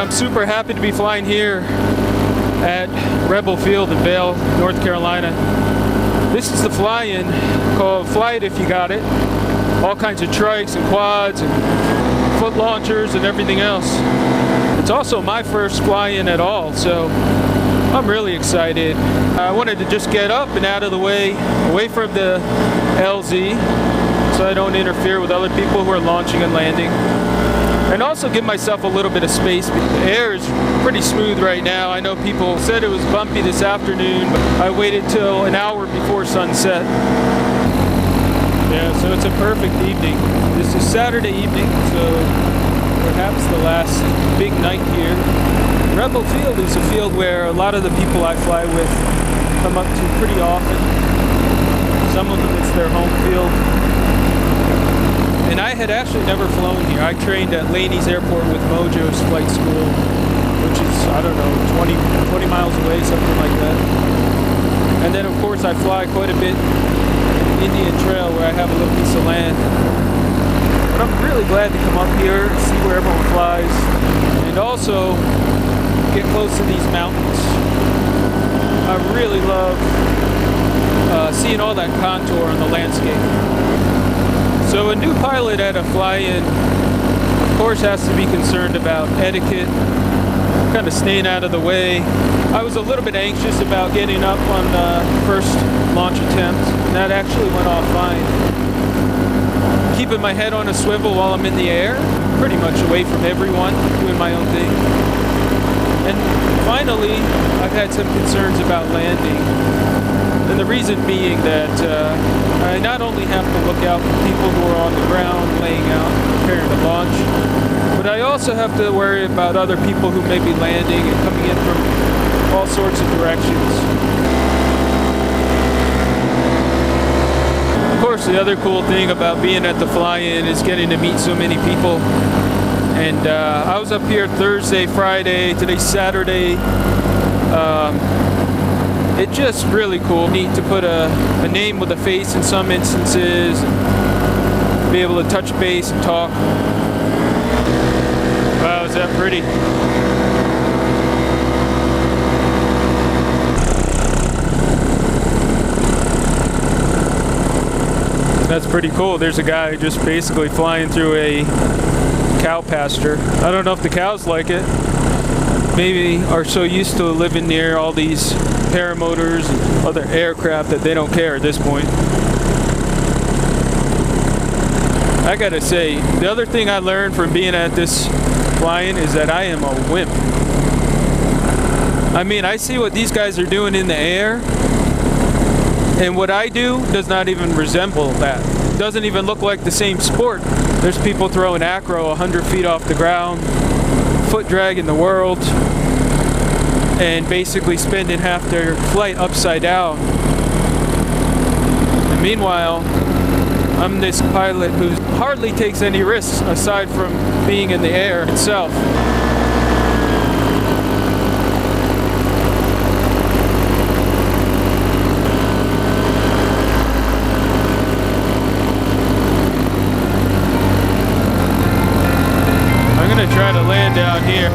I'm super happy to be flying here at Rebel Field in Vale, North Carolina. This is the fly-in called Fly It If You Got It. All kinds of trikes and quads and foot launchers and everything else. It's also my first fly-in at all, so I'm really excited. I wanted to just get up and out of the way, away from the LZ, so I don't interfere with other people who are launching and landing. And also give myself a little bit of space. The air is pretty smooth right now. I know people said it was bumpy this afternoon, but I waited till an hour before sunset. Yeah, so it's a perfect evening. This is Saturday evening, so perhaps the last big night here. Rebel Field is a field where a lot of the people I fly with come up to pretty often. Some of them it's their home field. And I had actually never flown here. I trained at Laney's Airport with MojosFlightSchool, which is, I don't know, 20 miles away, something like that. And then of course I fly quite a bit in Indian Trail where I have a little piece of land. But I'm really glad to come up here, see where everyone flies, and also get close to these mountains. I really love seeing all that contour on the landscape. So a new pilot at a fly-in, of course, has to be concerned about etiquette, kind of staying out of the way. I was a little bit anxious about getting up on the first launch attempt, and that actually went off fine. Keeping my head on a swivel while I'm in the air, pretty much away from everyone, doing my own thing. And finally, I've had some concerns about landing. And the reason being that I not only have to look out for people who are on the ground, laying out, preparing to launch, but I also have to worry about other people who may be landing and coming in from all sorts of directions. Of course, the other cool thing about being at the fly-in is getting to meet so many people. And I was up here Thursday, Friday, today's Saturday. It's just really cool, neat to put a name with a face in some instances, and be able to touch base and talk. Wow, is that pretty? That's pretty cool. There's a guy just basically flying through a cow pasture. I don't know if the cows like it. Maybe are so used to living near all these paramotors and other aircraft that they don't care at this point. I gotta say, the other thing I learned from being at this fly-in is that I am a wimp. I mean, I see what these guys are doing in the air, and what I do does not even resemble that. It doesn't even look like the same sport. There's people throwing acro 100 feet off the ground, foot drag in the world, and basically spending half their flight upside down. And meanwhile, I'm this pilot who hardly takes any risks aside from being in the air itself. I'm gonna try to land down here.